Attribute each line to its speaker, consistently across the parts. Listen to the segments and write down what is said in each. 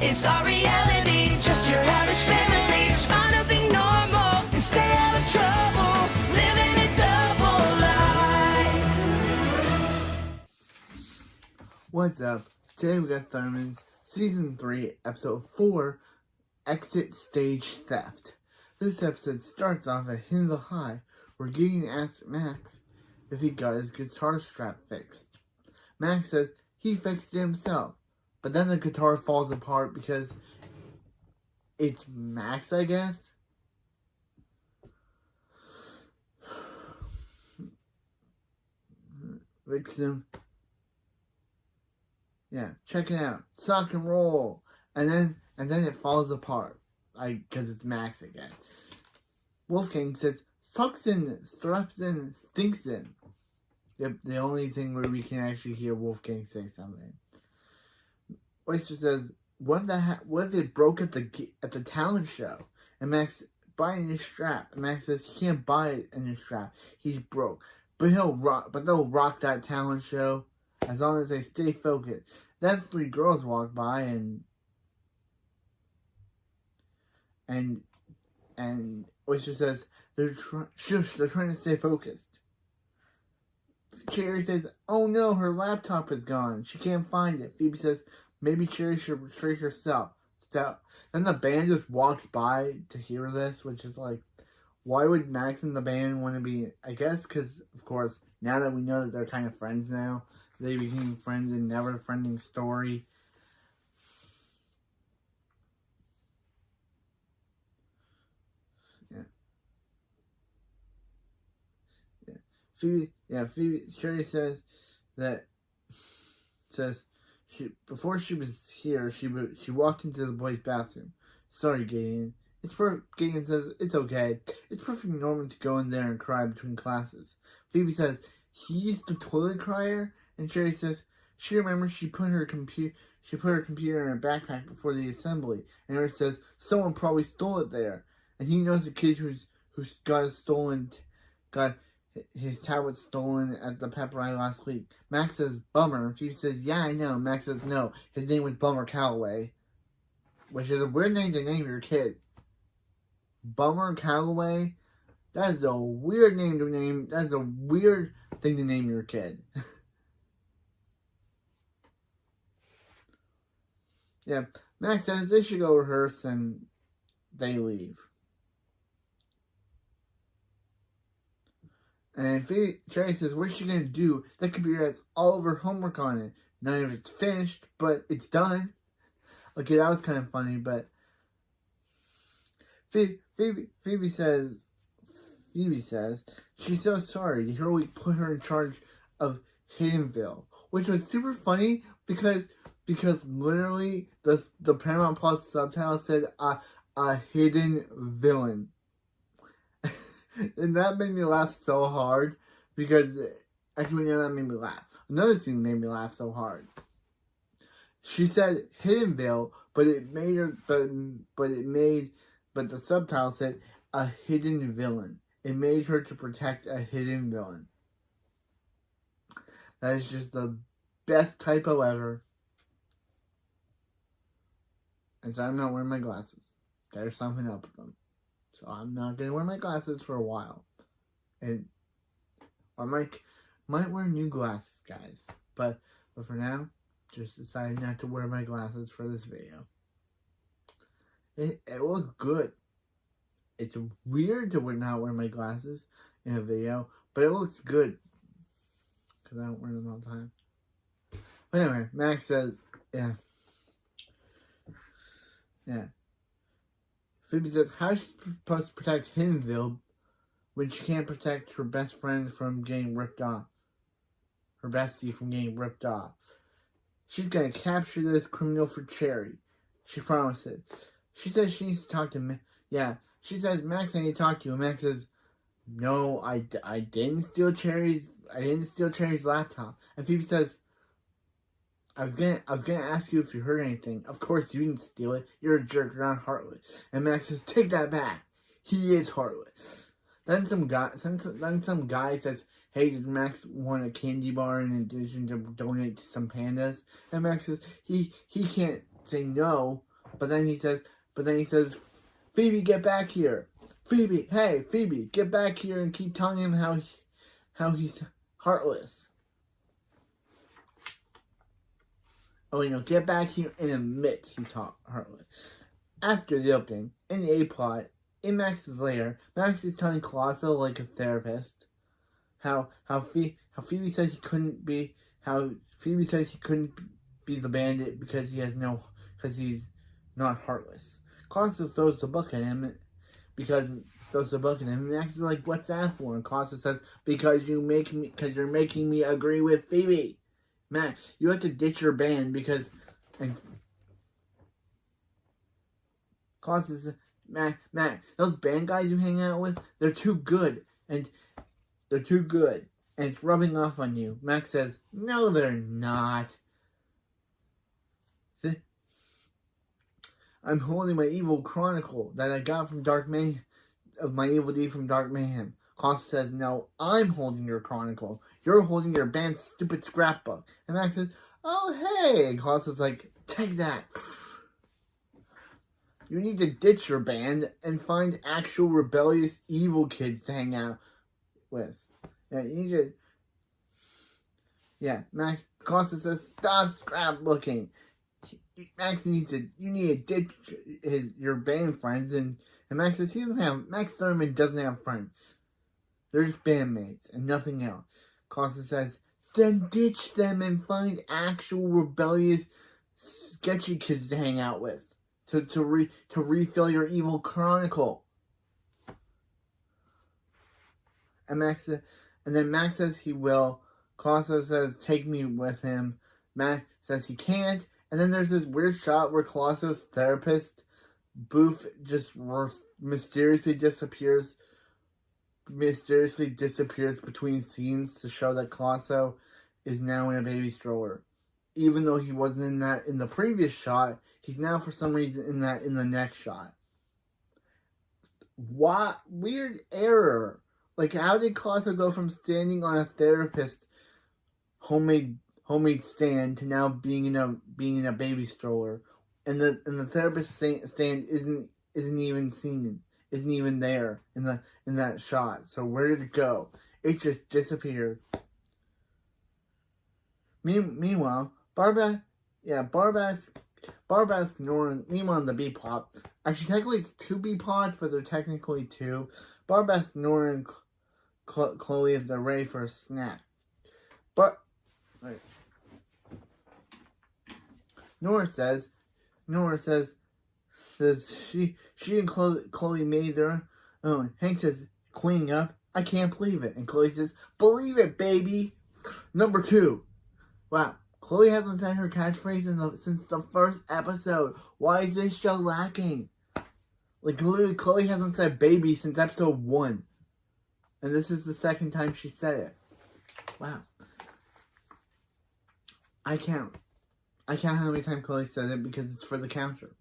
Speaker 1: It's our reality, just your average family, trying to be normal and stay out of trouble, living a double life.
Speaker 2: What's up? Today we got Thurman's Season 3, Episode 4, Exit Stage Theft. This episode starts off at Hinville High, where Gideon asks Max if he got his guitar strap fixed. Max says he fixed it himself, but then the guitar falls apart because it's Max, I guess? Vixen. Yeah, check it out. Sock and roll. And then it falls apart. Because it's Max again. Wolfgang says, sucks in, slaps in, stinks in. Yep, the only thing where we can actually hear Wolfgang say something. Oyster says, what if it broke at the talent show? And Max buying his strap. And Max says he can't buy it in his strap. He's broke. But they'll rock that talent show as long as they stay focused. Then 3 girls walk by and Oyster says they're trying to stay focused. Cherry says, oh no, her laptop is gone. She can't find it. Phoebe says, maybe Cherry should restrain herself. Then the band just walks by to hear this, which is like, why would Max and the band want to be, I guess because, of course, now that we know that they're kind of friends now, they became friends in Never-Friending Story. Phoebe, Sherry says before she was here, she walked into the boys' bathroom. Sorry, Gideon. Gideon says, it's okay. It's perfectly normal to go in there and cry between classes. Phoebe says, he's the toilet crier? And Sherry says, she remembers she put her computer in her backpack before the assembly. And Eric says, someone probably stole it there. And he knows the kid who's got his tablet stolen at the pep rally last week. Max says, Bummer. And Phoebe says, yeah, I know. Max says, no. His name was Bummer Calloway. Which is a weird name to name your kid. Bummer Calloway? That is a weird name to name. That's a weird thing to name your kid. Yeah. Max says they should go rehearse and they leave. And Cherry says, what's she going to do? That computer has all of her homework on it. None of it's finished, but it's done. Okay, that was kind of funny, but Phoebe says she's so sorry. The hero week put her in charge of Hiddenville, which was super funny because literally the Paramount Plus subtitle said a hidden villain. And that made me laugh so hard because actually that made me laugh. Another thing made me laugh so hard. She said Hiddenville, but the subtitle said a hidden villain. It made her to protect a hidden villain. That is just the best typo ever. And so I'm not wearing my glasses. There's something up with them. So I'm not going to wear my glasses for a while. And I might wear new glasses, guys. But for now, just decided not to wear my glasses for this video. It looked good. It's weird to not wear my glasses in a video, but it looks good. Because I don't wear them all the time. But anyway, Max says, yeah. Phoebe says, how is she supposed to protect Hiddenville when she can't protect her best friend from getting ripped off? Her bestie from getting ripped off. She's going to capture this criminal for Cherry. She promises. She says she needs to talk to me. Yeah. She says, Max, I need to talk to you. And Max says, no, I didn't steal Cherry's laptop. And Phoebe says, I was gonna ask you if you heard anything. Of course you didn't steal it. You're a jerk. You're not heartless. And Max says, take that back. He is heartless. Then some guy says, hey, does Max want a candy bar in addition to donate to some pandas? And Max says he can't say no, But then he says, Phoebe, get back here. Phoebe, hey, Phoebe, get back here and keep telling him how he's heartless. Oh, get back here and admit he's heartless. After the opening, in the A-plot, in Max's lair, Max is telling Colosso, like a therapist, how Phoebe said he couldn't be the bandit because he's not heartless. Colosso throws the book at him and Max is like, "What's that for?" And Colosso says, because you're making me agree with Phoebe. Max, you have to ditch your band because..." And Colosso says, Max, those band guys you hang out with, they're too good. And it's rubbing off on you. Max says, "No, they're not. See? I'm holding my evil chronicle that I got from Dark Mayhem, of my evil deed from Dark Mayhem." Colosso says, "No, I'm holding your chronicle. You're holding your band's stupid scrapbook." And Max says, "Oh, hey." And Colosso's like, "Take that. You need to ditch your band and find actual rebellious evil kids to hang out with. Yeah, you need to..." Yeah, Max. Colosso says, "Stop scrapbooking. Max you need to ditch your band friends." And Max says Max Thurman doesn't have friends. They're just bandmates and nothing else. Colosso says, "Then ditch them and find actual rebellious, sketchy kids to hang out with. To refill your evil chronicle." And then Max says he will. Colosso says, "Take me with him." Max says he can't. And then there's this weird shot where Colosso's therapist booth just mysteriously disappears between scenes to show that Colosso is now in a baby stroller. Even though he wasn't in the previous shot, he's now for some reason in the next shot. What weird error. Like, how did Colosso go from standing on a therapist homemade stand to now being in a baby stroller? And the therapist stand isn't even seen, isn't even there in that shot. So where did it go? It just disappeared. Meanwhile, Barb asks Nora. Meanwhile, in the B plot, actually technically it's 2 B plots, but they're technically 2. Barb asks Nora and Chloe if they're ready for a snack. Nora says she and Chloe made their own. Hank says, "Cleaning up? I can't believe it." And Chloe says, "Believe it, baby." Number 2. Wow, Chloe hasn't said her catchphrase since the first episode. Why is this show lacking? Like, literally, Chloe hasn't said "baby" since episode 1. And this is the second time she said it. Wow. I count how many times Chloe said it because it's for the counter.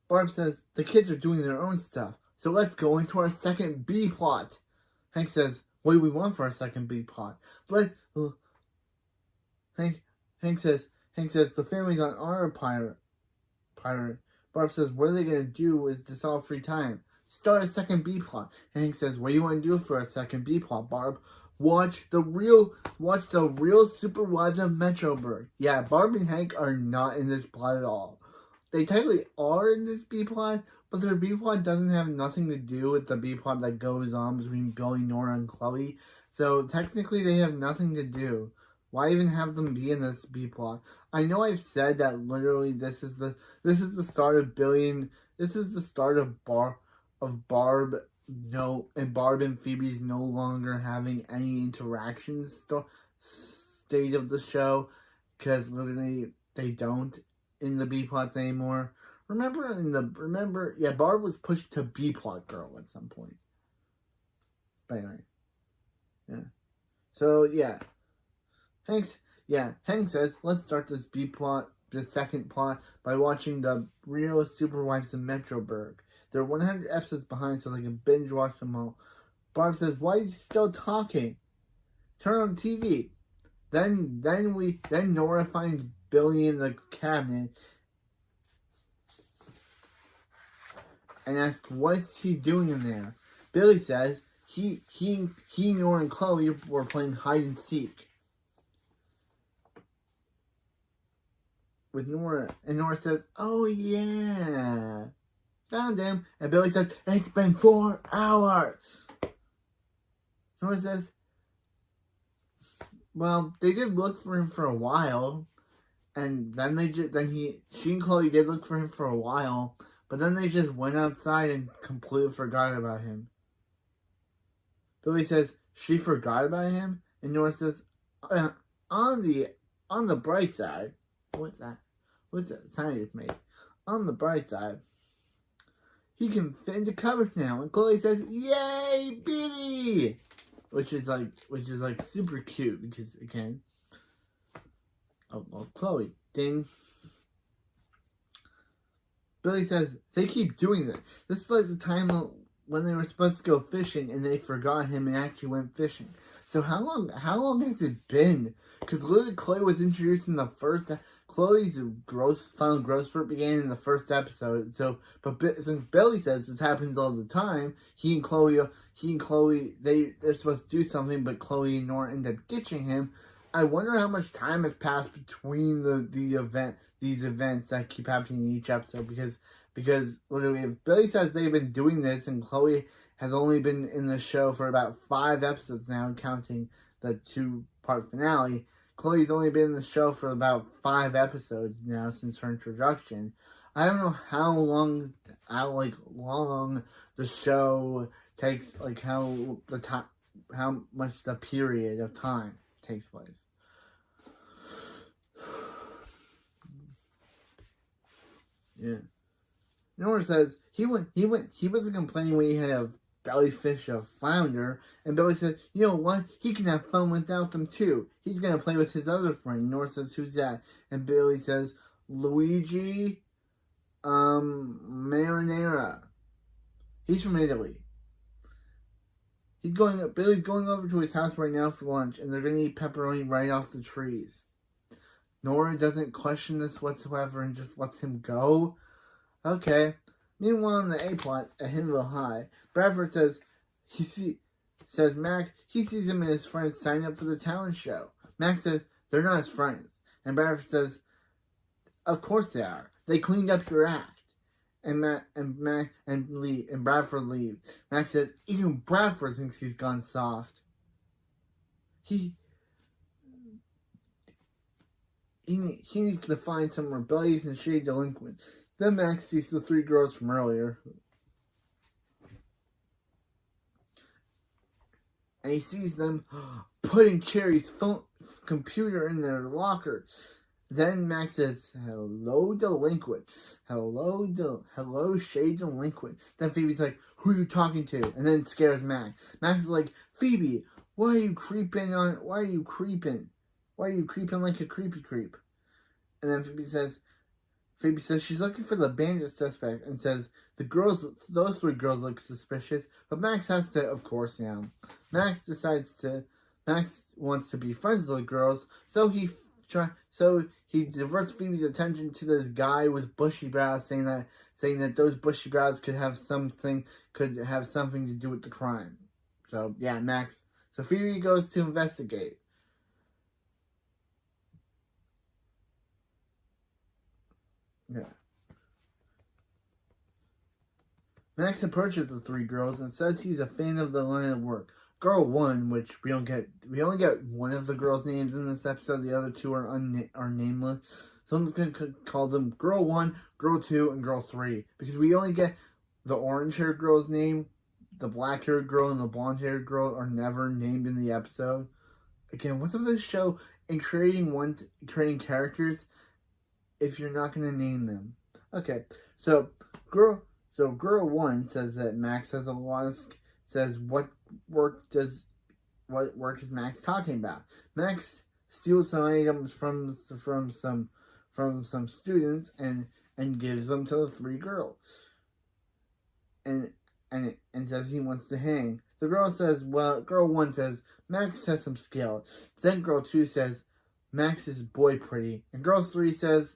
Speaker 2: Barb says, "The kids are doing their own stuff, so let's go into our second B plot." Hank says, "What do we want for our second B plot?" Hank says, "The family's on our pirate. Barb says, "What are they going to do with this all free time?" "Start a second B plot." Hank says, "What do you want to do for a second B plot, Barb?" Watch the real Super Wives of Metroburg. Yeah, Barb and Hank are not in this plot at all. They technically are in this B plot, but their B plot doesn't have nothing to do with the B plot that goes on between Billy, Nora, and Chloe. So technically they have nothing to do. Why even have them be in this B plot? I know I've said that literally this is the start of Billy and this is the start of Barb and Phoebe's no longer having any interactions state of the show, because literally they don't in the B plots anymore. Remember, Barb was pushed to B plot girl at some point. But anyway, yeah. So yeah, Hank says, "Let's start this B plot, the second plot, by watching the real Super Wives of Metroburg. They're 100 episodes behind, so they can binge watch them all." Barb says, "Why is he still talking? Turn on TV." Then Nora finds Billy in the cabinet and asks what's he doing in there. Billy says he, Nora, and Chloe were playing hide and seek with Nora, and Nora says, "Oh yeah, found him." And Billy says, "It's been 4 hours." Nora says, "Well, they did look for him for a while, and then she and Chloe did look for him for a while, but then they just went outside and completely forgot about him." Billy says, "She forgot about him?" And Nora says, on the bright side," what's that? What's that sound you made? "On the bright side, he can fit into cupboards now." And Chloe says, "Yay, Billy!" Which is like super cute because again, oh well, Chloe, ding. Billy says they keep doing this. This is like the time when they were supposed to go fishing and they forgot him and actually went fishing. So how long has it been? Because literally Chloe was introduced in the first. Chloe's found growth spurt began in the first episode. So, but since Billy says this happens all the time, he and Chloe, they're supposed to do something, but Chloe and Nora end up ditching him. I wonder how much time has passed between these events that keep happening in each episode. Because literally, if Billy says they've been doing this and Chloe has only been in the show for about 5 episodes now, counting the 2-part finale. Chloe's only been in the show for about 5 episodes now since her introduction. I don't know how long the show takes, like how much the period of time takes place. Yeah. Nora says he wasn't complaining when he had a bellyfish, a flounder, and Billy said, "You know what? He can have fun without them too. He's gonna play with his other friend." Nora says, "Who's that?" And Billy says, "Luigi, Marinara. He's from Italy. Billy's going over to his house right now for lunch, and they're gonna eat pepperoni right off the trees." Nora doesn't question this whatsoever and just lets him go. Okay. Meanwhile, in the A-plot at Hinville High, Bradford says Max, he sees him and his friends sign up for the talent show. Max says they're not his friends. And Bradford says, "Of course they are. They cleaned up your act." And Bradford leaves. Max says, "Even Bradford thinks he's gone soft. He needs to find some rebellious and shady delinquents." Then Max sees the 3 girls from earlier. And he sees them putting Cherry's computer in their locker. Then Max says, "Hello, delinquents. Hello, shady delinquents." Then Phoebe's like, "Who are you talking to?" And then it scares Max. Max is like, "Phoebe, why are you creeping like a creepy creep?" And then Phoebe says she's looking for the bandit suspect and says those 3 girls look suspicious, but Max has to, of course, Max wants to be friends with the girls, so he diverts Phoebe's attention to this guy with bushy brows, saying that those bushy brows could have something to do with the crime. So yeah, so Phoebe goes to investigate. Yeah. Max approaches the 3 girls and says he's a fan of the line of work. Girl 1, which we only get one of the girls' names in this episode. The other 2 are nameless. So I'm just gonna call them Girl 1, Girl 2, and Girl 3 because we only get the orange-haired girl's name. The black-haired girl and the blonde-haired girl are never named in the episode. Again, what's up with this show in creating characters if you're not going to name them? Okay, so girl 1 says that Max has a lot of, says what work is Max talking about? Max steals some items from some students and gives them to the 3 girls. And says he wants to hang. The girl says, well, girl 1 says, Max has some skill. Then girl 2 says, Max is boy pretty. And girl 3 says,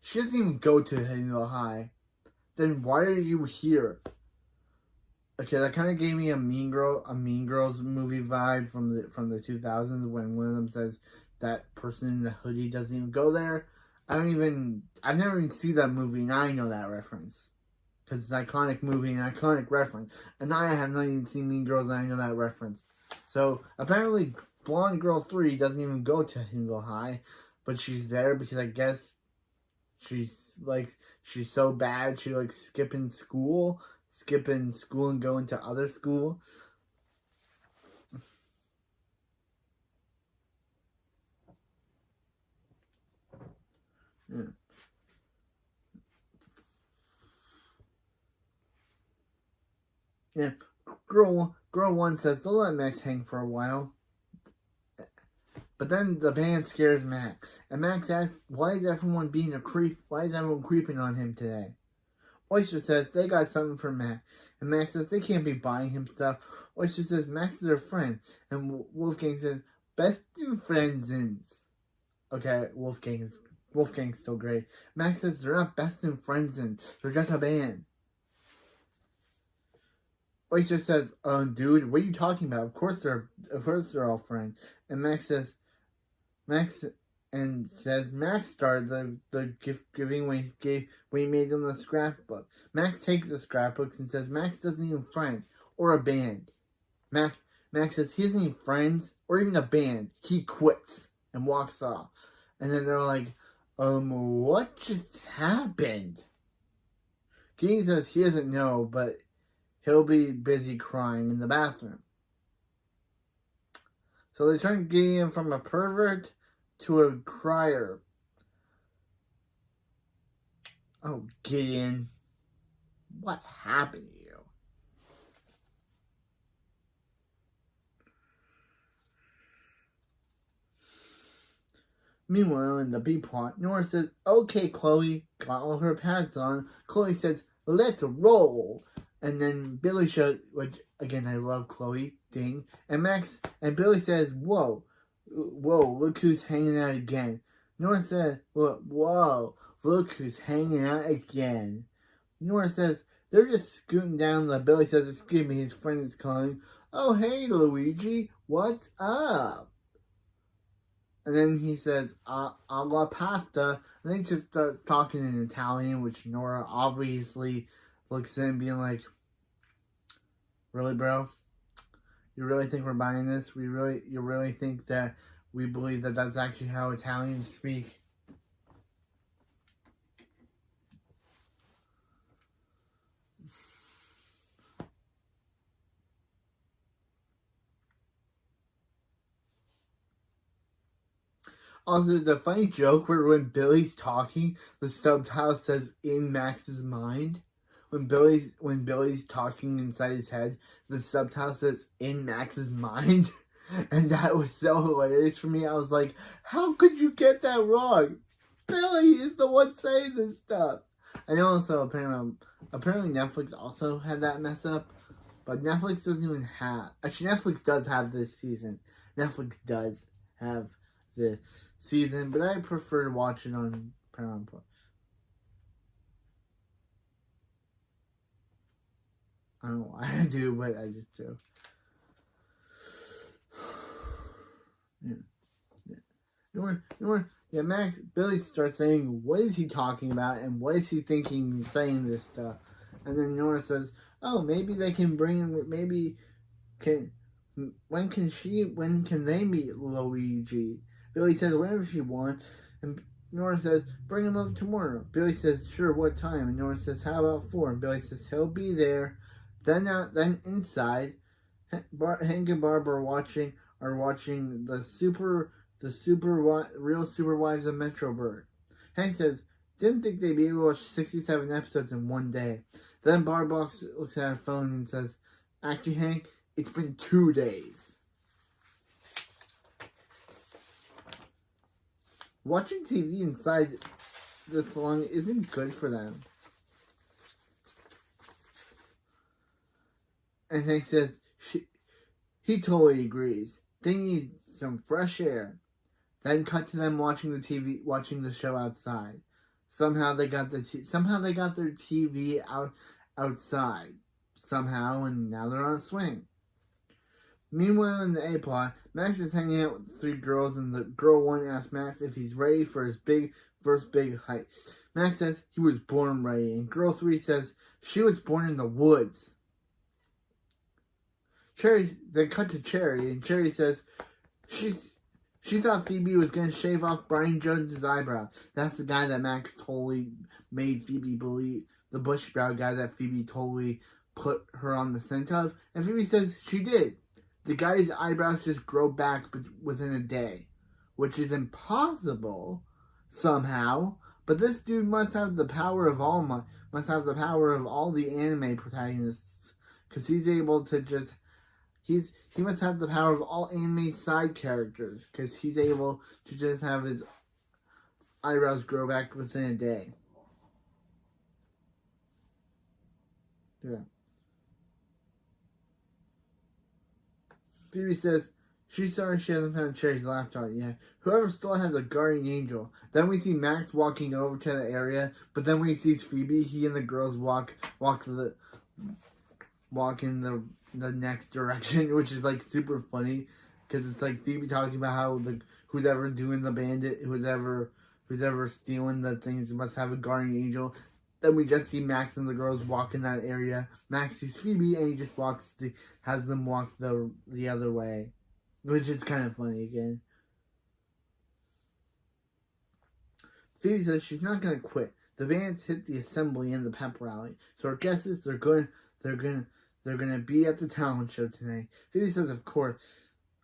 Speaker 2: she doesn't even go to Hill High. Then why are you here? Okay, that kind of gave me a Mean Girls movie vibe from the 2000s when one of them says that person in the hoodie doesn't even go there. I've never even seen that movie, and I know that reference. Because it's an iconic movie and an iconic reference. And I have not even seen Mean Girls, and I know that reference. So, apparently, Blonde Girl 3 doesn't even go to Hingle High, but she's there because I guess she's so bad, she likes skipping school and going to other school. Yeah. Yeah. Girl 1 says they'll let Max hang for a while. But then the band scares Max. And Max asks, why is everyone being a creep? Why is everyone creeping on him today? Oyster says they got something for Max. And Max says they can't be buying him stuff. Oyster says Max is their friend. And Wolfgang says, best in friends. Okay, Wolfgang's still great. Max says they're not best in friends. They're just a band. Oyster says, dude, what are you talking about? Of course they're all friends. And Max says Max started the gift giving when he made them the scrapbook. Max takes the scrapbooks and says Max doesn't even friend or a band. Max says he doesn't need friends or even a band. He quits and walks off. And then they're like, what just happened? Gideon says he doesn't know, but he'll be busy crying in the bathroom. So they turn Gideon from a pervert to a crier. Oh, Gideon. What happened to you? Meanwhile, in the B plot, Nora says, okay, Chloe, got all her pads on. Chloe says, let's roll. And then Billy shows, which, again, I love Chloe, ding. And Billy says, whoa, look who's hanging out again. Nora says, whoa, look who's hanging out again. Nora says, they're just scooting down. Billy says, excuse me, his friend is calling. Oh, hey, Luigi, what's up? And then he says, alla pasta. And then he just starts talking in Italian, which Nora obviously looks at him being like, really, bro? You really think we're buying this? You really think that we believe that that's actually how Italians speak? Also, there's a funny joke where when Billy's talking, the subtitle says "in Max's mind." When Billy's talking inside his head, the subtitle says "in Max's mind," and that was so hilarious for me. I was like, "How could you get that wrong? Billy is the one saying this stuff." And also, apparently Netflix also had that mess up, but Netflix doesn't even have. Actually, Netflix does have this season. Netflix does have this season, but I prefer watching on Paramount Plus. I don't know why I do, but I just do. Yeah. Billy starts saying, what is he talking about, and what is he thinking saying this stuff? And then Nora says, oh, maybe they can bring him, when can they meet Luigi? Billy says, whenever she wants, and Nora says, bring him over tomorrow. Billy says, sure, what time? And Nora says, how about 4? And Billy says, he'll be there. Then inside, Hank and Barb are watching the Real Super Wives of Metroburg. Hank says, didn't think they'd be able to watch 67 episodes in one day. Then Barb looks at her phone and says, actually, Hank, it's been 2 days. Watching TV inside this long isn't good for them. And Hank says, He totally agrees. They need some fresh air. Then cut to them watching the show outside. Somehow they got their TV outside. Somehow, and now they're on a swing. Meanwhile, in the A plot, Max is hanging out with the three girls, and the girl one asks Max if he's ready for his first big heist. Max says he was born ready, and girl 3 says she was born in the woods. They cut to Cherry, and Cherry says she thought Phoebe was going to shave off Brian Jones' eyebrow. That's the guy that Max totally made Phoebe believe, the bushy brow guy that Phoebe totally put her on the scent of. And Phoebe says she did. The guy's eyebrows just grow back within a day, which is impossible somehow. But this dude must have the power of all the anime protagonists, because he's able to just he must have the power of all anime side characters, because he's able to just have his eyebrows grow back within a day. Yeah. Phoebe says she's sorry she hasn't found Cherry's laptop yet. Whoever stole it has a guardian angel. Then we see Max walking over to the area, but then when he sees Phoebe, he and the girls walk in the next direction, which is like super funny, because it's like Phoebe talking about how who's ever doing the bandit, who's ever stealing the things must have a guardian angel. Then we just see Max and the girls walk in that area. Max sees Phoebe, and he just has them walk the other way, which is kind of funny again. Phoebe says she's not gonna quit. The bandits hit the assembly and the pep rally, so her guess is they're gonna be at the talent show tonight. Phoebe says, of course.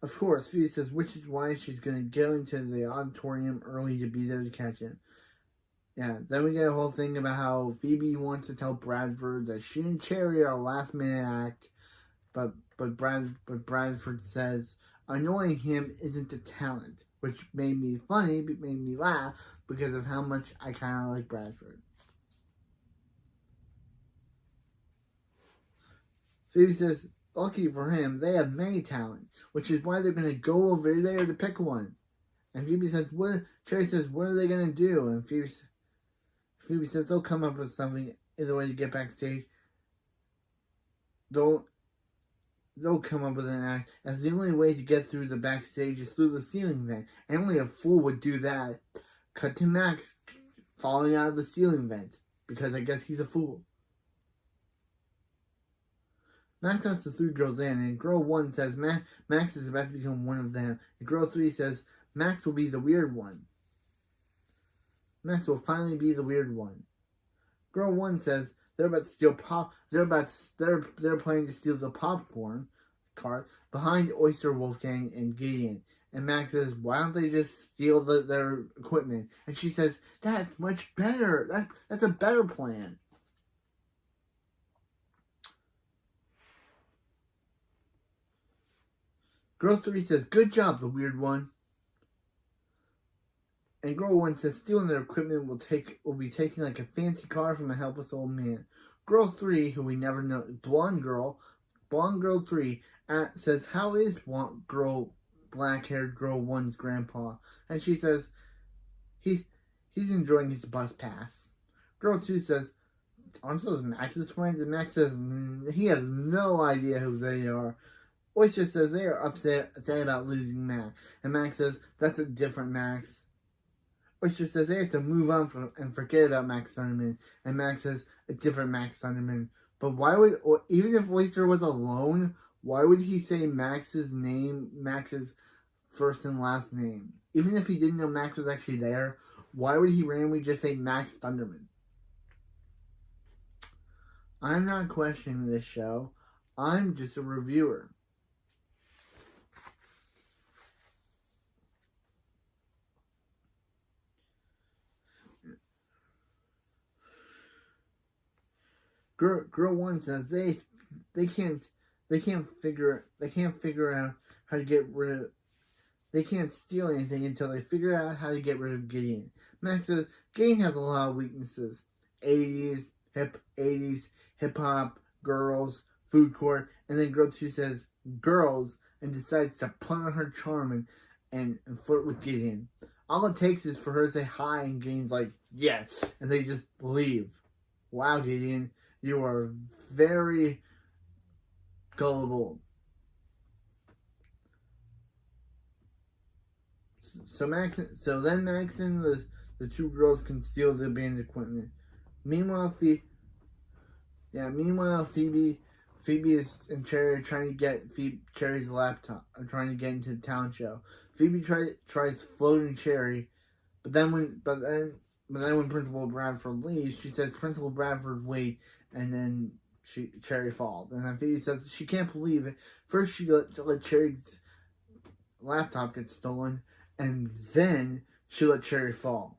Speaker 2: Phoebe says, which is why she's gonna go into the auditorium early to be there to catch him. Yeah, then we get a whole thing about how Phoebe wants to tell Bradford that she and Cherry are a last minute act, but Bradford says annoying him isn't a talent, which made me funny, but made me laugh because of how much I kind of like Bradford. Phoebe says, lucky for him, they have many talents, which is why they're going to go over there to pick one. And Phoebe says, Cherry says, what are they going to do? And Phoebe says they'll come up with something, either way to get backstage. They'll come up with an act, as the only way to get through the backstage is through the ceiling vent. And only a fool would do that. Cut to Max falling out of the ceiling vent, because I guess he's a fool. Max has the three girls in, and girl 1 says Max is about to become one of them. And girl 3 says Max will be the weird one. Max will finally be the weird one. Girl 1 says they're about to steal they're planning to steal the popcorn cart behind Oyster Wolfgang and Gideon. And Max says, why don't they just steal their equipment? And she says, that's much better. That's a better plan. Girl 3 says, good job, the weird one. And girl 1 says stealing their equipment will be taking like a fancy car from a helpless old man. Girl 3, who we never know, blonde girl 3 says, how is black-haired girl 1's grandpa? And she says, he's enjoying his bus pass. Girl 2 says, aren't those Max's friends? And Max says he has no idea who they are. Oyster says they are upset about losing Max. And Max says, that's a different Max. Oyster says they have to move on and forget about Max Thunderman. And Max says, a different Max Thunderman. But why would, even if Oyster was alone, why would he say Max's first and last name? Even if he didn't know Max was actually there, why would he randomly just say Max Thunderman? I'm not questioning this show. I'm just a reviewer. Girl 1 says they can't figure out how to get rid of. They can't steal anything until they figure out how to get rid of Gideon. Max says Gideon has a lot of weaknesses: 80s hip hop, girls, food court, and then girl 2 says girls, and decides to put on her charm and flirt with Gideon. All it takes is for her to say hi, and Gideon's like, yes, and they just leave. Wow, Gideon, you are very gullible. So then Max and the two girls can steal the band equipment. Meanwhile, Phoebe is in Cherry trying to get Cherry's laptop, or trying to get into the talent show. Phoebe tries floating Cherry, but then when Principal Bradford leaves, she says, "Principal Bradford, wait," and then Cherry falls. And then Phoebe says she can't believe it. First, she let Cherry's laptop get stolen, and then she let Cherry fall.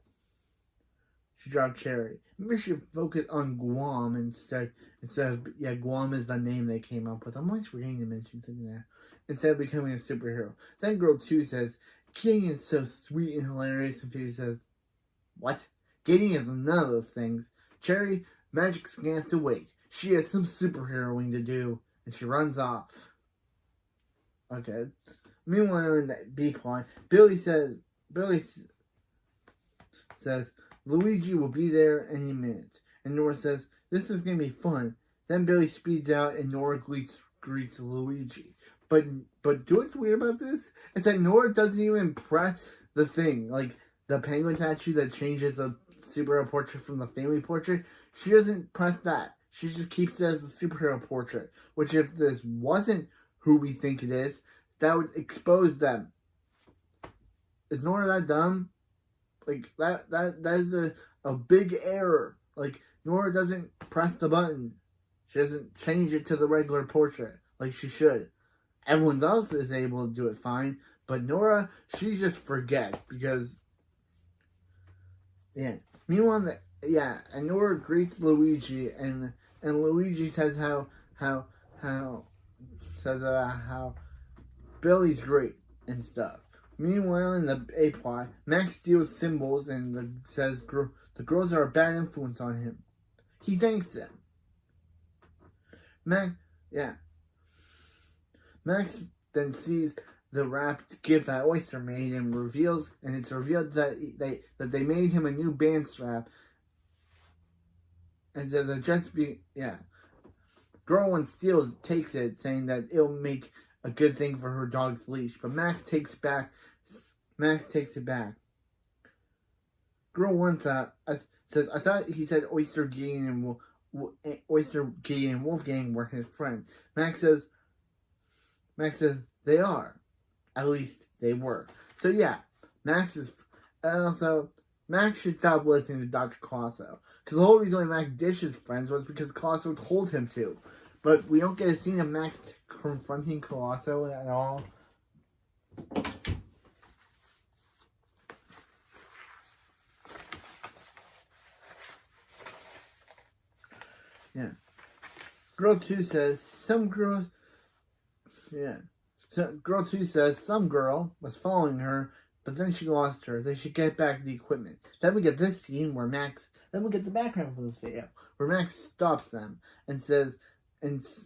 Speaker 2: She dropped Cherry. Maybe she should focus on Guam instead of, Guam is the name they came up with. I'm always forgetting to mention something there. Instead of becoming a superhero. Then Girl 2 says, Gideon is so sweet and hilarious. And Phoebe says, what? Gideon is none of those things. Cherry, magic's gonna have to wait. She has some superheroing to do. And she runs off. Okay. Meanwhile, in the B plot, Billy says, Luigi will be there any minute. And Nora says, this is going to be fun. Then Billy speeds out and Nora greets Luigi. But do what's weird about this? It's like Nora doesn't even press the thing. Like the penguin statue that changes the superhero portrait from the family portrait. She doesn't press that. She just keeps it as a superhero portrait. Which if this wasn't who we think it is, that would expose them. Is Nora that dumb? Like, that is a big error. Like, Nora doesn't press the button. She doesn't change it to the regular portrait like she should. Everyone else is able to do it fine. But Nora, she just forgets because, yeah. Meanwhile, and Nora greets Luigi, and Luigi says how Billy's great and stuff. Meanwhile, in the A plot, Max steals symbols and says the girls are a bad influence on him. He thanks them. Max then sees the wrapped gift that Oyster made and it's revealed that they made him a new band strap. And says Girl one takes it, saying that it'll make a good thing for her dog's leash, but Max takes it back. Girl one says, I thought he said Oyster Gideon and Wolfgang were his friends. Max says they are. At least they were. So yeah, Max should stop listening to Dr. Colosso. Because the whole reason why Max ditched his friends was because Colosso told him to. But we don't get a scene of Max confronting Colosso at all. Yeah. Girl 2 says some girl was following her, but then she lost her. They should get back the equipment. Then we get this scene where then we get the background for this video, where Max stops them and says, that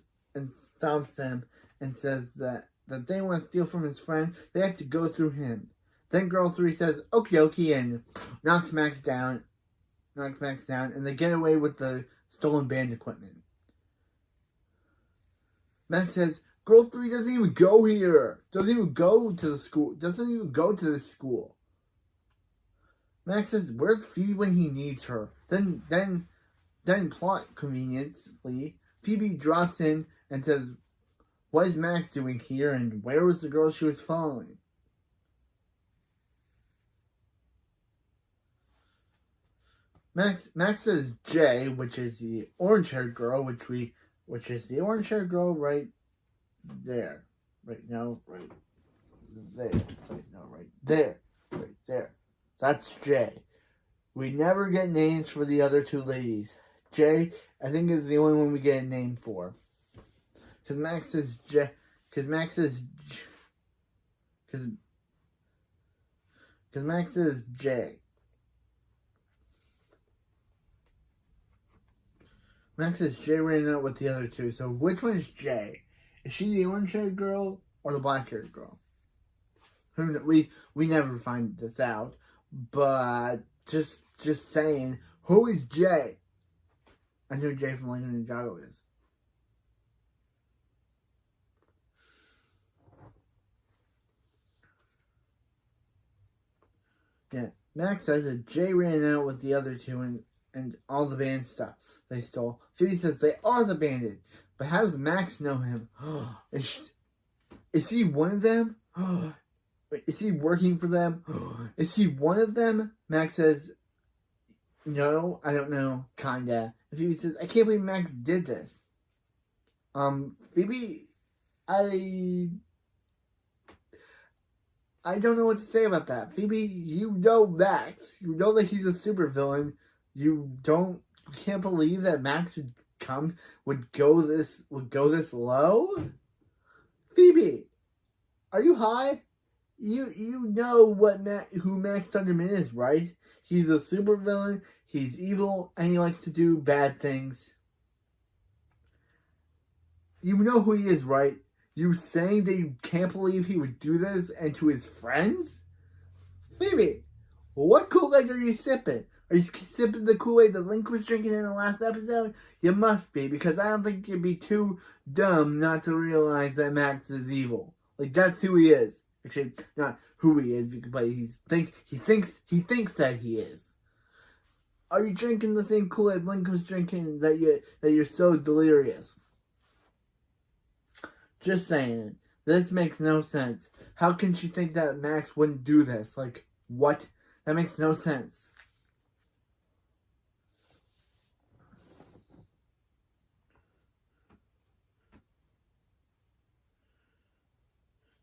Speaker 2: they want to steal from his friend, they have to go through him. Then Girl 3 says, okie dokie, and knocks Max down, and they get away with the stolen band equipment. Max says, Girl 3 doesn't even go here. Doesn't even go to this school. Max says, where's Phoebe when he needs her? Then plot conveniently, Phoebe drops in and says, what is Max doing here, and where was the girl she was following? Max says Jay, which is the orange-haired girl, which is the orange-haired girl right there. Right there. That's Jay. We never get names for the other two ladies. Jay, I think, is the only one we get a name for. Because Max says Jay. Because Max says Jay. Max says Jay ran out with the other two. So which one is Jay? Is she the orange-haired girl? or the black-haired girl. We never find this out, but just saying, who is Jay? I know Jay from Lincoln Ninjago is. Yeah, Max says that Jay ran out with the other two and all the band stuff they stole. Phoebe says they are the bandits, but how does Max know him? Is he one of them? Wait, is he working for them? Is he one of them? Max says, no, I don't know, kinda. And Phoebe says, I can't believe Max did this. Phoebe, I don't know what to say about that. Phoebe, you know Max. You know that he's a supervillain. You can't believe that Max would go this low? Phoebe, are you high? You know who Max Thunderman is, right? He's a supervillain, he's evil, and he likes to do bad things. You know who he is, right? You saying that you can't believe he would do this and to his friends? Phoebe, what Kool-Aid are you sipping? Are you sipping the Kool-Aid that Link was drinking in the last episode? You must be, because I don't think you'd be too dumb not to realize that Max is evil. Like, that's who he is. Actually, not who he is, but he thinks that he is. Are you drinking the same Kool-Aid Link was drinking that you're so delirious? Just saying. This makes no sense. How can she think that Max wouldn't do this? Like, what? That makes no sense.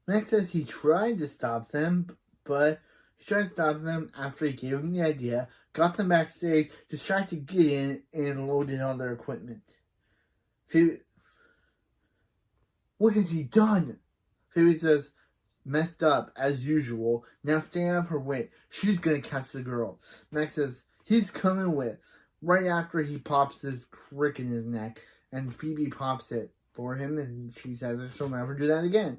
Speaker 2: Max says he tried to stop them, but he tried to stop them after he gave them the idea, got them backstage, just tried to get in and load in all their equipment. Phoebe, what has he done? Phoebe says, messed up, as usual. Now stay out of her way. She's gonna catch the girl. Max says, he's coming with. Right after he pops this crick in his neck, and Phoebe pops it for him, and she says that she'll never do that again.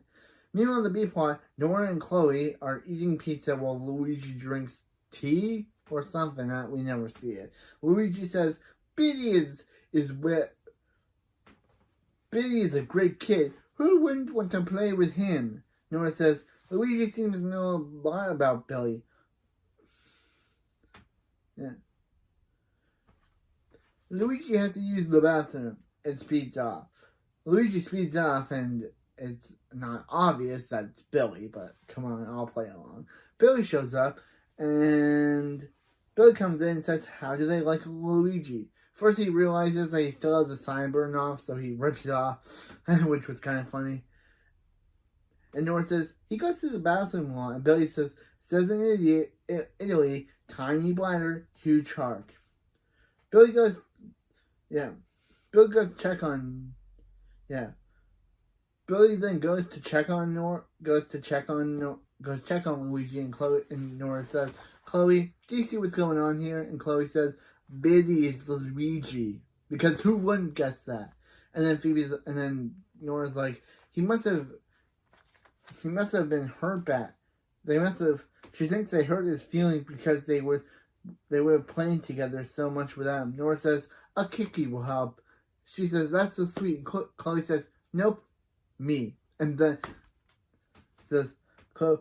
Speaker 2: Meanwhile, the B-plot, Nora and Chloe are eating pizza while Luigi drinks tea or something. We never see it. Luigi says, Biddy is a great kid. Who wouldn't want to play with him? Nora says, Luigi seems to know a lot about Billy. Yeah. Luigi has to use the bathroom and speeds off. Luigi speeds off and it's not obvious that it's Billy, but come on, I'll play along. Billy shows up, and Billy comes in and says, how do they like Luigi? First he realizes that he still has a sign burned off, so he rips it off, which was kind of funny. And Nora says, he goes to the bathroom a lot, and Billy says in Italy, tiny bladder, huge heart. Billy goes check on, Billy then goes to check on Luigi, and Chloe and Nora says, Chloe, do you see what's going on here? And Chloe says, Biddy is Luigi, because who wouldn't guess that? And then Nora's like, he must have been hurt bad. She thinks they hurt his feelings because they were playing together so much without him. Nora says, a kickie will help. She says, that's so sweet. And Chloe says, nope, me. And then says, Chloe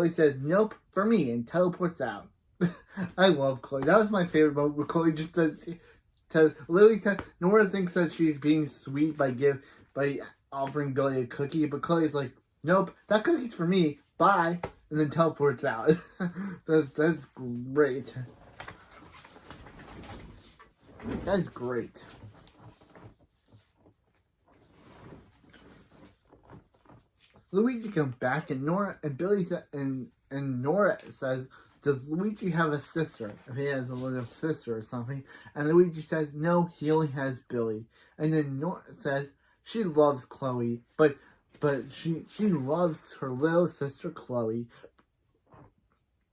Speaker 2: says, nope, for me, and teleports out. I love Chloe. That was my favorite moment where Chloe just literally says, Nora thinks that she's being sweet by offering Billy a cookie, but Chloe's like, nope, that cookie's for me, bye, and then teleports out. That's great. That's great. Luigi comes back, and Nora says, does Luigi have a sister? If he has a little sister or something. And Luigi says, no, he only has Billy. And then Nora says she loves Chloe, but she loves her little sister Chloe.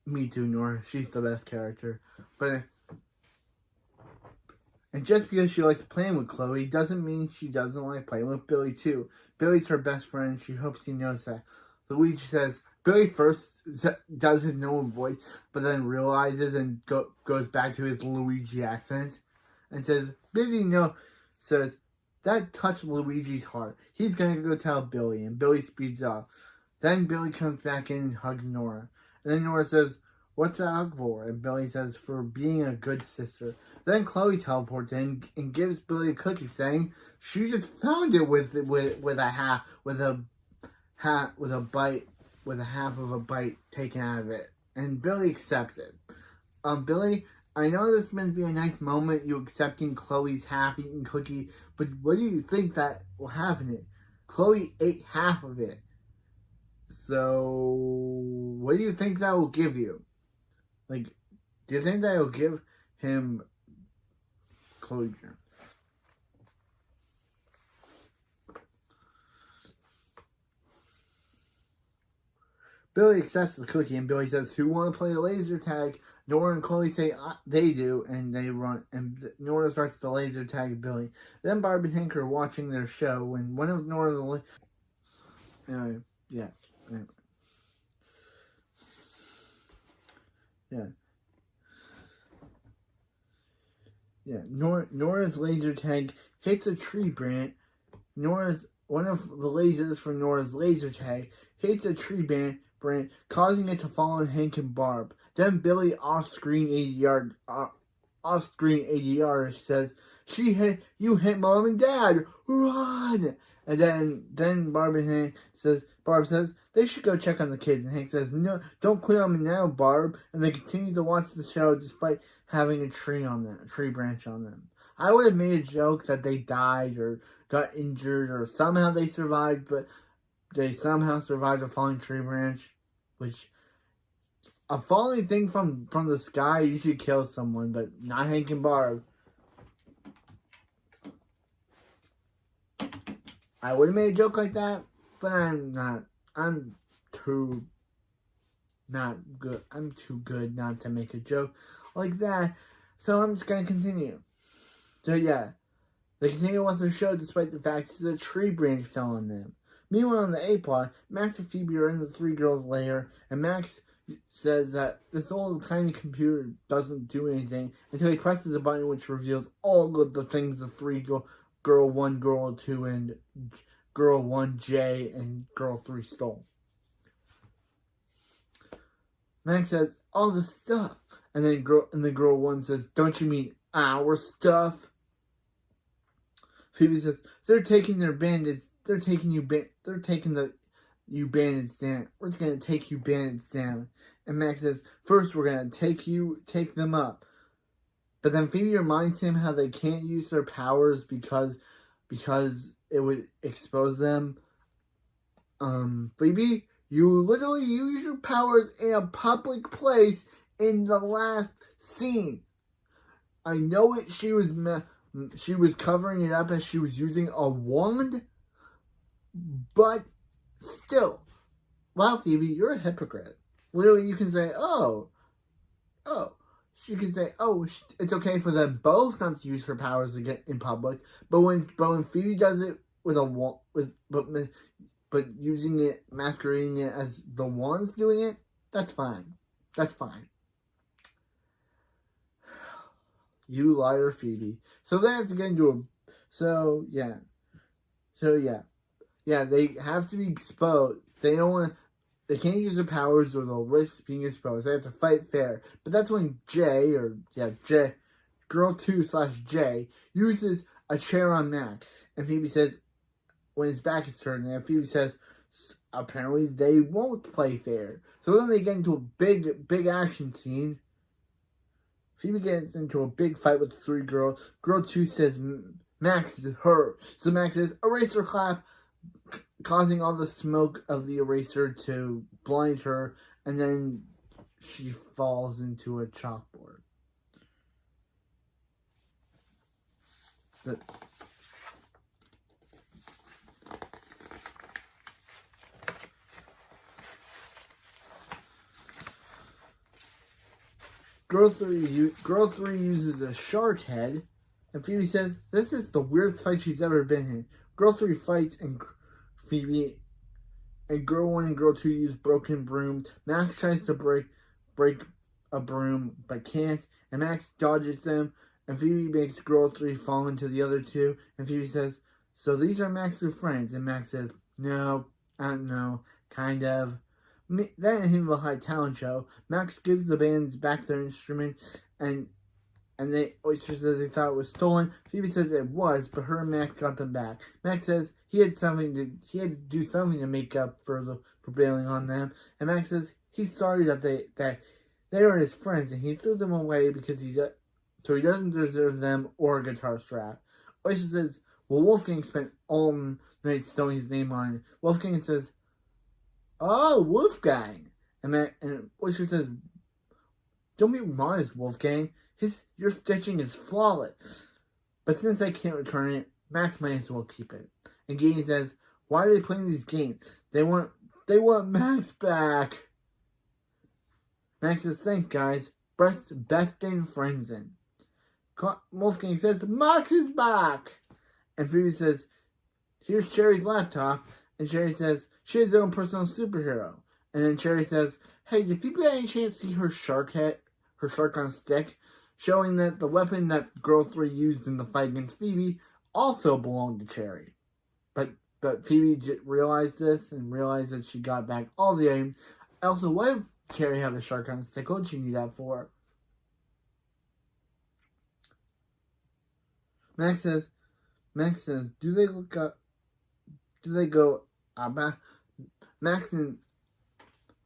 Speaker 2: Me too, Nora. She's the best character. But And just because she likes playing with Chloe doesn't mean she doesn't like playing with Billy too. Billy's her best friend. She hopes he knows that. Luigi says, Billy first does his normal voice, but then realizes and goes back to his Luigi accent and says, Billy says, that touched Luigi's heart. He's going to go tell Billy, and Billy speeds up. Then Billy comes back in and hugs Nora. And then Nora says, what's that hug for? And Billy says, for being a good sister. Then Chloe teleports in and gives Billy a cookie, saying she just found it with a half of a bite taken out of it, and Billy accepts it. Billy, I know this is meant to be a nice moment, you accepting Chloe's half-eaten cookie, but what do you think that will have in it? Chloe ate half of it. So, what do you think that will give you? Like, do you think that will give him Chloe germs? Billy accepts the cookie, and Billy says, who want to play the laser tag? Nora and Chloe say they do, and they run, and Nora starts to laser tag Billy. Then Barb and Hank are watching their show, and one of Nora's... Nora's laser tag hits a tree branch. One of the lasers from Nora's laser tag hits a tree branch, causing it to fall on Hank and Barb. Then Billy, off-screen ADR says, you hit Mom and Dad, run! And then Barb says, they should go check on the kids. And Hank says, no, don't quit on me now, Barb. And they continue to watch the show despite having a tree branch on them. I would have made a joke that they died or got injured or somehow they survived, but they somehow survived a falling tree branch, which a falling thing from the sky usually kills someone, but not Hank and Barb. I would have made a joke like that, but I'm not. I'm too good not to make a joke like that, so I'm just gonna continue. So yeah, they continue with their show despite the fact that the tree branch fell on them. Meanwhile, in the A-plot, Max and Phoebe are in the three girls' lair, and Max says that this old tiny computer doesn't do anything until he presses a button which reveals all of the things the three girl 1, girl 2, and girl 1 J and girl 3 stole. Max says, all the stuff. And then girl 1 says, don't you mean our stuff? Phoebe says, they're taking their bandits. They're taking you bandits down. We're going to take you bandits down. And Max says, first we're going to take them up. But then Phoebe reminds him how they can't use their powers because it would expose them. Phoebe, you literally use your powers in a public place in the last scene. I know it. She was covering it up as she was using a wand, but still, wow, Phoebe, you're a hypocrite. Literally, you can say, she can say, it's okay for them both not to use her powers again in public, but when Phoebe does it with a wand, but using it, masquerading it as the ones doing it, that's fine. That's fine. You liar, Phoebe. So they have to get into they have to be exposed. They can't use their powers or they'll risk being exposed. They have to fight fair. But that's when girl 2/J uses a chair on Max. And Phoebe says, when his back is turned, and Phoebe says, apparently they won't play fair. So then they get into a big action scene. Phoebe gets into a big fight with the three girls. Girl 2 says Max is her. So Max says, eraser clap, causing all the smoke of the eraser to blind her. And then she falls into a chalkboard. Girl 3 uses a shark head And Phoebe says, this is the weirdest fight she's ever been in. Girl 3 fights, and Phoebe and Girl 1 and Girl 2 use broken brooms. Max tries to break a broom, but can't. And Max dodges them. And Phoebe makes Girl 3 fall into the other two. And Phoebe says, so these are Max's new friends. And Max says, no, I don't know, kind of. Then in the high talent show, Max gives the bands back their instruments, and Oyster says they thought it was stolen. Phoebe says it was, but her and Max got them back. Max says he had to do something to make up for bailing on them. And Max says he's sorry that they are his friends, and he threw them away because he doesn't deserve them or a guitar strap. Oyster says, well, Wolfgang spent all night stowing his name on it. Wolfgang says, oh, Wolfgang. And Oyster says, don't be modest, Wolfgang. Your stitching is flawless. But since I can't return it, Max might as well keep it. And Gideon says, why are they playing these games? They want Max back. Max says, thanks, guys. Best in friends in. Wolfgang says, Max is back. And Phoebe says, here's Sherry's laptop. And Sherry says, she has her own personal superhero. And then Sherry says, hey, did Phoebe by any chance see her shark on a stick? Showing that the weapon that Girl 3 used in the fight against Phoebe also belonged to Cherry. But Phoebe realized this and realized that she got back all the items. Also, why did Cherry have a shark on a stick? What did she need that for? Max says, do they go back? Max and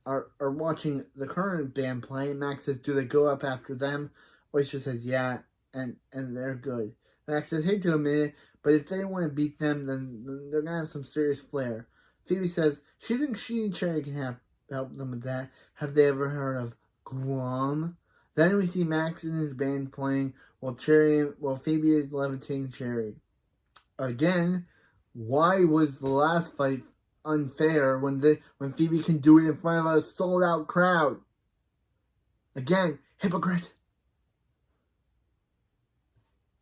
Speaker 2: are watching the current band play. Max says, do they go up after them? Oyster says, yeah, and they're good. Max says, hate to admit it, but if they want to beat them, then they're going to have some serious flair. Phoebe says, she thinks she and Cherry can help them with that. Have they ever heard of Guam? Then we see Max and his band playing while Phoebe is levitating Cherry. Again, why was the last fight unfair when Phoebe can do it in front of a sold-out crowd? Again, hypocrite.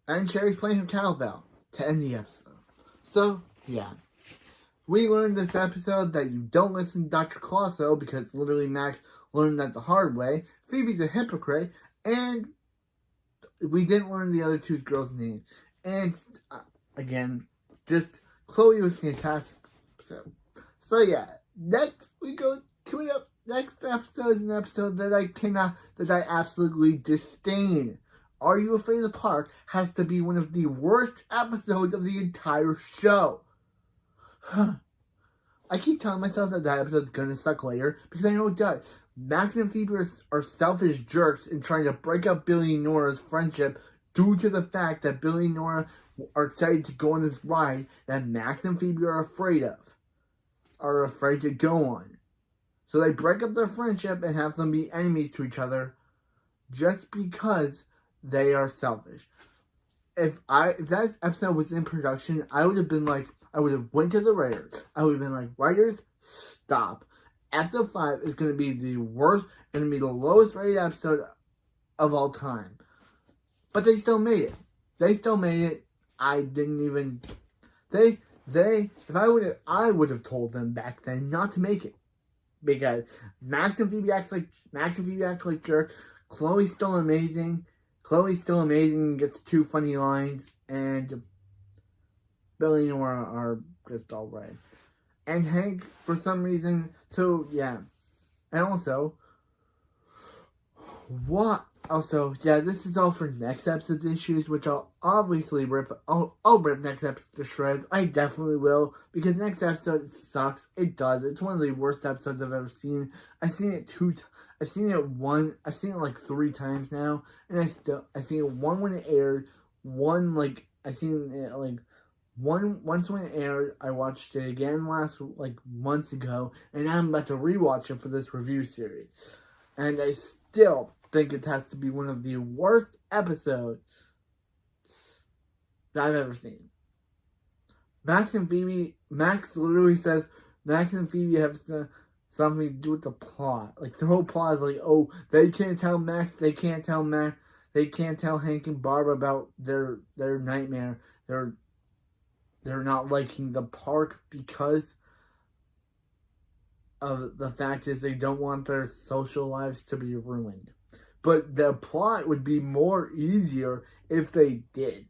Speaker 2: And Cherry's playing her cowbell to end the episode. So, yeah. We learned this episode that you don't listen to Dr. Colosso because literally Max learned that the hard way. Phoebe's a hypocrite. And we didn't learn the other two girls' names. And, again, just Chloe was fantastic. So yeah. Next, we go to next episode is an episode that I absolutely disdain. Are You Afraid of the Park has to be one of the worst episodes of the entire show. I keep telling myself that episode's gonna suck later because I know it does. Max and Phoebe are selfish jerks in trying to break up Billy and Nora's friendship due to the fact that Billy and Nora are excited to go on this ride that Max and Phoebe are afraid to go on. So they break up their friendship and have them be enemies to each other just because they are selfish. If that episode was in production, I would have went to the writers. I would have been like, writers, stop. Episode 5 is going to be the worst, going to be the lowest rated episode of all time. But they still made it. I didn't even, I would have told them back then not to make it. Because Max and Phoebe act like jerks. Chloe's still amazing, gets 2 funny lines, and Billy and Nora are just alright. And Hank, for some reason, so yeah. And also, this is all for next episode's issues, which I'll obviously rip. I'll rip next episode to shreds. I definitely will, because next episode sucks. It does. It's one of the worst episodes I've ever seen. I've seen it like 3 times now, and I seen it one when it aired, once when it aired. I watched it again months ago, and I'm about to rewatch it for this review series. And I still think it has to be one of the worst episodes that I've ever seen. Max literally says Max and Phoebe have something to do with the plot. Like, the whole plot is like, oh, they can't tell Max They can't tell Hank and Barb about their nightmare. They're not liking the park because of the fact is they don't want their social lives to be ruined. But the plot would be more easier if they did.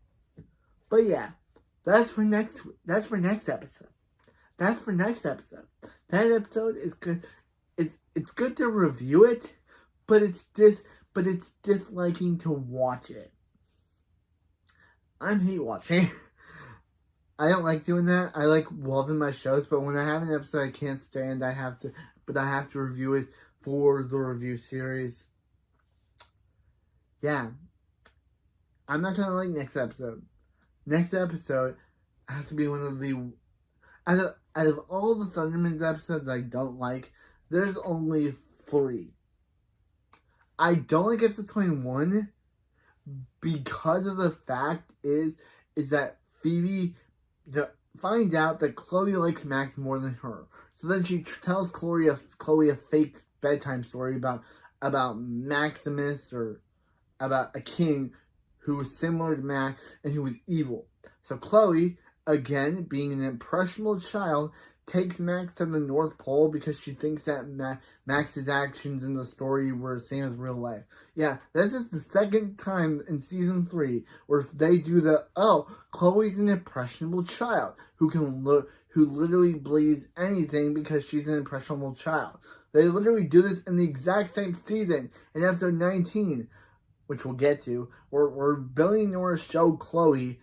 Speaker 2: But yeah, that's for next episode. That's for next episode. That episode is good. It's good to review it, but it's disliking to watch it. I'm hate watching. I don't like doing that. I like loving my shows, but when I have an episode I can't stand, I have to review it for the review series. Yeah. I'm not gonna like next episode. Next episode has to be one of the out of all the Thundermans episodes I don't like, there's only 3. I don't like episode 21 because of the fact is that Phoebe finds out that Chloe likes Max more than her. So then she tells Chloe a fake bedtime story about Maximus, or about a king who was similar to Max and who was evil. So Chloe, again, being an impressionable child, takes Max to the North Pole because she thinks that Max's actions in the story were the same as real life. Yeah, this is the second time in season 3 where they do Chloe's an impressionable child who literally believes anything because she's an impressionable child. They literally do this in the exact same season in episode 19, which we'll get to, where Billy and Nora show Chloe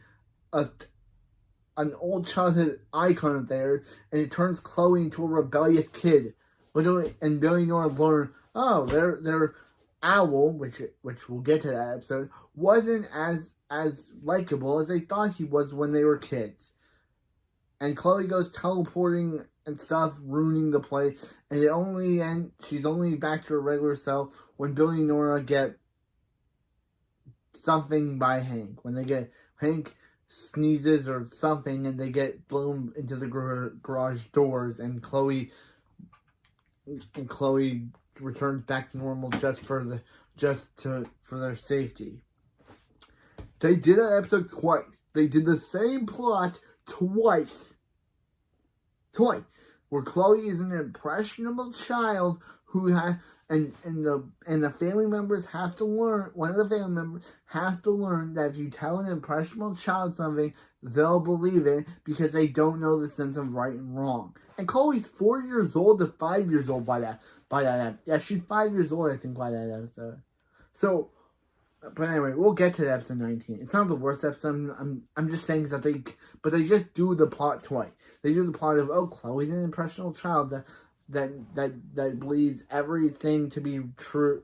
Speaker 2: an old childhood icon of theirs, and it turns Chloe into a rebellious kid. Literally, and Billy and Nora learn, their owl, which we'll get to that episode, wasn't as likable as they thought he was when they were kids. And Chloe goes teleporting and stuff, ruining the place, and she's only back to her regular self when Billy and Nora get something by Hank. When they get Hank sneezes or something and they get blown into the garage doors, and Chloe returns back to normal just for their safety. They did that episode twice. They did the same plot twice, where Chloe is an impressionable child who has and the family members have to learn. One of the family members has to learn that if you tell an impressionable child something, they'll believe it because they don't know the sense of right and wrong. And Chloe's 4 years old to 5 years old by that. Yeah, she's 5 years old, I think, by that episode. So, but anyway, we'll get to episode 19. It's not the worst episode. I'm just saying that they just do the plot twice. They do the plot of Chloe's an impressionable child that believes everything to be true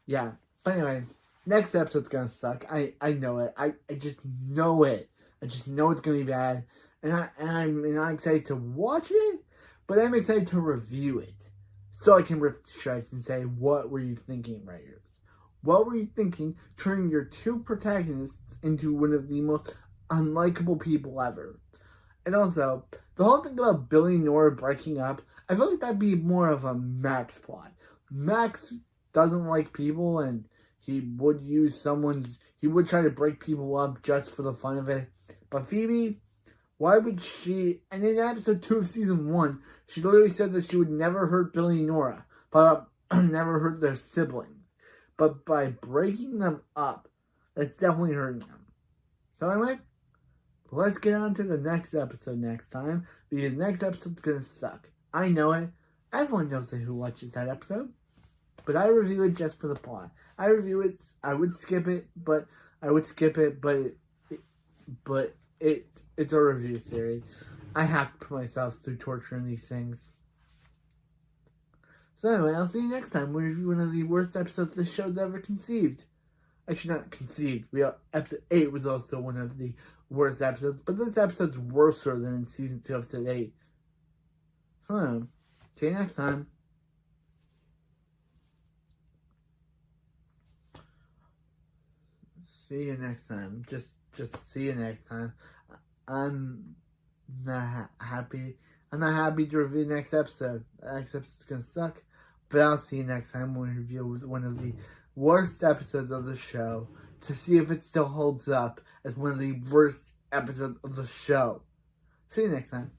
Speaker 2: yeah. But anyway, next episode's gonna suck. I know it. I just know it. I just know it's gonna be bad. And I'm not excited to watch it, but I'm excited to review it. So I can rip to shreds and say, what were you thinking, writers? What were you thinking turning your 2 protagonists into one of the most unlikable people ever? And also, the whole thing about Billy and Nora breaking up, I feel like that'd be more of a Max plot. Max doesn't like people, and he would try to break people up just for the fun of it. But Phoebe, why would she, and in episode 2 of season 1, she literally said that she would never hurt Billy and Nora, but never hurt their siblings. But by breaking them up, that's definitely hurting them. So anyway, let's get on to the next episode next time, because next episode's gonna suck. I know it. Everyone knows who watches that episode. But I review it just for the plot. I would skip it, but it's a review series. I have to put myself through torture in these things. So anyway, I'll see you next time. We review one of the worst episodes the show's ever conceived. Actually, not conceived. Episode 8 was also one of the worst episodes, but this episode's worse than in season 2, episode 8. So, see you next time. See you next time. Just see you next time. I'm not happy. I'm not happy to review the next episode. The next episode's gonna suck. But I'll see you next time when we review one of the worst episodes of the show to see if it still holds up as one of the worst episodes of the show. See you next time.